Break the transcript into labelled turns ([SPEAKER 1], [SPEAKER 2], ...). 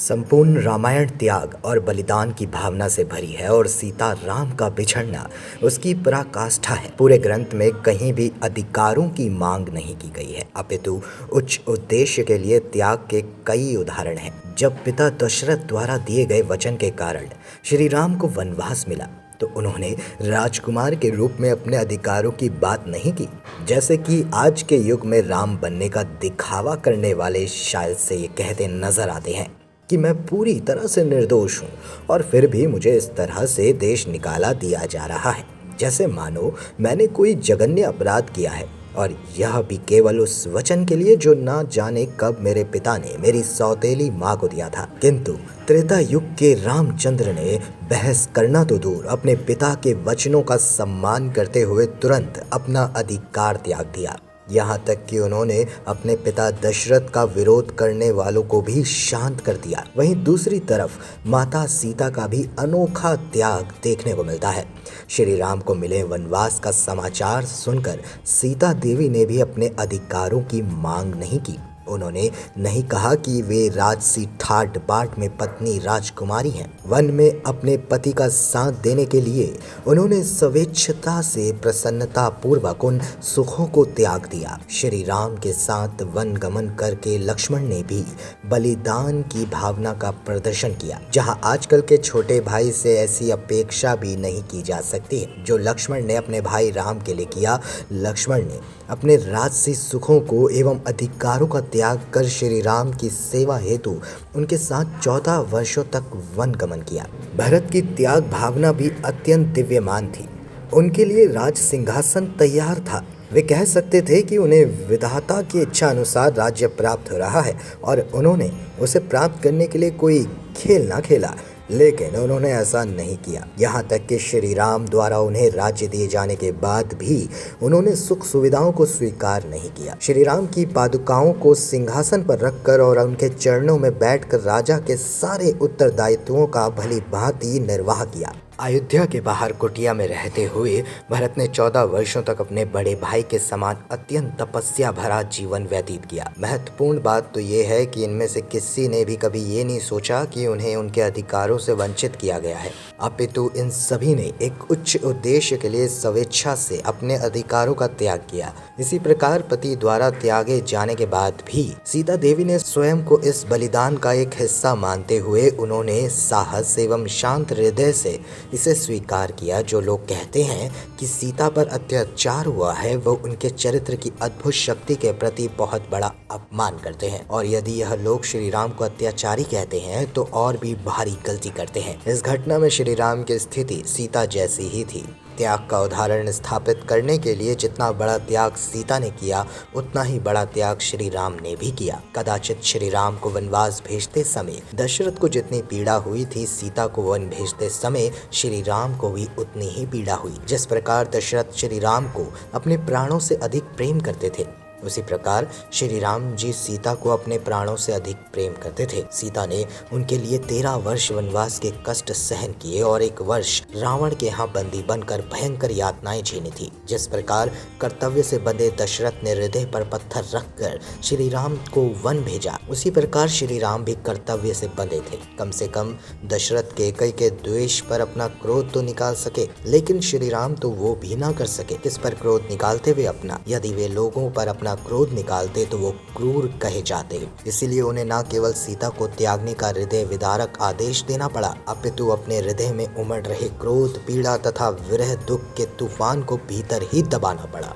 [SPEAKER 1] संपूर्ण रामायण त्याग और बलिदान की भावना से भरी है और सीता राम का बिछड़ना उसकी पराकाष्ठा है। पूरे ग्रंथ में कहीं भी अधिकारों की मांग नहीं की गई है, अपितु उच्च उद्देश्य के लिए त्याग के कई उदाहरण हैं। जब पिता दशरथ द्वारा दिए गए वचन के कारण श्री राम को वनवास मिला तो उन्होंने राजकुमार के रूप में अपने अधिकारों की बात नहीं की। जैसे कि आज के युग में राम बनने का दिखावा करने वाले शायद से ये कहते नजर आते हैं कि मैं पूरी तरह से निर्दोष हूँ और फिर भी मुझे इस तरह से देश निकाला दिया जा रहा है, जैसे मानो मैंने कोई जघन्य अपराध किया है, और यह भी केवल उस वचन के लिए जो ना जाने कब मेरे पिता ने मेरी सौतेली माँ को दिया था। किंतु त्रेता युग के रामचंद्र ने बहस करना तो दूर, अपने पिता के वचनों का सम्मान करते हुए तुरंत अपना अधिकार त्याग दिया। यहाँ तक कि उन्होंने अपने पिता दशरथ का विरोध करने वालों को भी शांत कर दिया। वहीं दूसरी तरफ माता सीता का भी अनोखा त्याग देखने को मिलता है। श्री राम को मिले वनवास का समाचार सुनकर सीता देवी ने भी अपने अधिकारों की मांग नहीं की। उन्होंने नहीं कहा कि वे राजसी ठाट बाट में पत्नी राजकुमारी हैं। वन में अपने पति का साथ देने के लिए उन्होंने स्वेच्छता से प्रसन्नता पूर्वक उन सुखों को त्याग दिया। श्री राम के साथ वन गमन करके लक्ष्मण ने भी बलिदान की भावना का प्रदर्शन किया, जहां आजकल के छोटे भाई से ऐसी अपेक्षा भी नहीं की जा सकती है जो लक्ष्मण ने अपने भाई राम के लिए किया। लक्ष्मण ने अपने राजसी सुखों को एवं अधिकारों का त्याग कर श्री राम की सेवा हेतु उनके साथ 14 वर्षों तक वन गमन किया। भरत की त्याग भावना भी अत्यंत दिव्यमान थी। उनके लिए राज सिंहासन तैयार था। वे कह सकते थे कि उन्हें विधाता की इच्छा अनुसार राज्य प्राप्त हो रहा है और उन्होंने उसे प्राप्त करने के लिए कोई खेल ना खेला, लेकिन उन्होंने ऐसा नहीं किया। यहाँ तक कि श्री राम द्वारा उन्हें राज्य दिए जाने के बाद भी उन्होंने सुख सुविधाओं को स्वीकार नहीं किया। श्री राम की पादुकाओं को सिंहासन पर रखकर और उनके चरणों में बैठकर राजा के सारे उत्तरदायित्वों का भली भांति निर्वाह किया। अयोध्या के बाहर कुटिया में रहते हुए भरत ने 14 वर्षों तक अपने बड़े भाई के समान अत्यंत तपस्या भरा जीवन व्यतीत किया। महत्वपूर्ण बात तो ये है कि इनमें से किसी ने भी कभी ये नहीं सोचा कि उन्हें उनके अधिकारों से वंचित किया गया है, अपितु इन सभी ने एक उच्च उद्देश्य के लिए स्वेच्छा से अपने अधिकारों का त्याग किया। इसी प्रकार पति द्वारा त्यागे जाने के बाद भी सीता देवी ने स्वयं को इस बलिदान का एक हिस्सा मानते हुए उन्होंने साहस एवं शांत हृदय से इसे स्वीकार किया। जो लोग कहते हैं कि सीता पर अत्याचार हुआ है, वो उनके चरित्र की अद्भुत शक्ति के प्रति बहुत बड़ा अपमान करते हैं, और यदि यह लोग श्री राम को अत्याचारी कहते हैं तो और भी भारी गलती करते हैं। इस घटना में श्री राम की स्थिति सीता जैसी ही थी। त्याग का उदाहरण स्थापित करने के लिए जितना बड़ा त्याग सीता ने किया, उतना ही बड़ा त्याग श्री राम ने भी किया। कदाचित श्री राम को वनवास भेजते समय दशरथ को जितनी पीड़ा हुई थी, सीता को वन भेजते समय श्री राम को भी उतनी ही पीड़ा हुई। जिस प्रकार दशरथ श्री राम को अपने प्राणों से अधिक प्रेम करते थे, उसी प्रकार श्री राम जी सीता को अपने प्राणों से अधिक प्रेम करते थे। सीता ने उनके लिए 13 वर्ष वनवास के कष्ट सहन किए और 1 वर्ष रावण के यहाँ बंदी बनकर भयंकर यातनाएं झेली थी। जिस प्रकार कर्तव्य से बंधे दशरथ ने हृदय पर पत्थर रखकर श्री राम को वन भेजा, उसी प्रकार श्री राम भी कर्तव्य से बंधे थे। कम से कम दशरथ कैकेयी के द्वेष पर अपना क्रोध तो निकाल सके, लेकिन श्री राम तो वो भी ना कर सके। किस पर क्रोध निकालते वे अपना? यदि वे लोगों पर अपना क्रोध निकालते तो वो क्रूर कहे जाते। इसीलिए उन्हें न केवल सीता को त्यागने का हृदय विदारक आदेश देना पड़ा, अपितु अपने हृदय में उमड़ रहे क्रोध, पीड़ा तथा विरह दुख के तूफान को भीतर ही दबाना पड़ा।